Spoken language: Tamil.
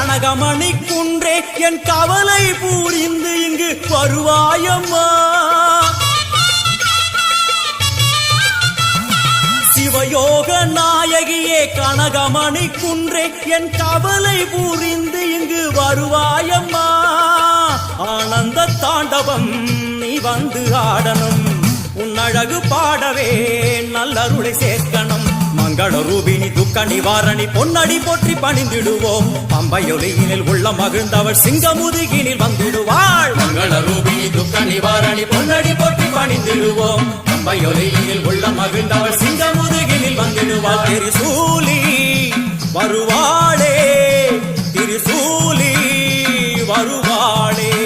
கனகமணி குன்றே என் கவலை பூரிந்து இங்கு வருவாயம்மா. சிவயோக நாயகியே கனகமணி குன்றே என் கவலை பூரிந்து இங்கு வருவாயம்மா. ஆனந்த தாண்டவம் நீ வந்து ஆடணும், உன் அழகு பாடவே நல்லருளை சேர்க்கணும். மங்கள ரூபினி துக்க நிவாரணி பொன்னடி போற்றி பணிந்திடுவோம். பம்பையொலியினில் உள்ள மகிழ்ந்தவள் சிங்கமுதுகினில் வந்திடுவாள். மங்கள ரூபினி துக்க நிவாரணி பொன்னடி போற்றி பணிந்திடுவோம். பம்பையொலியினில் உள்ள மகிழ்ந்தவள் சிங்கமுதுகினில் வந்திடுவாள். திரிசூலி வருவாளே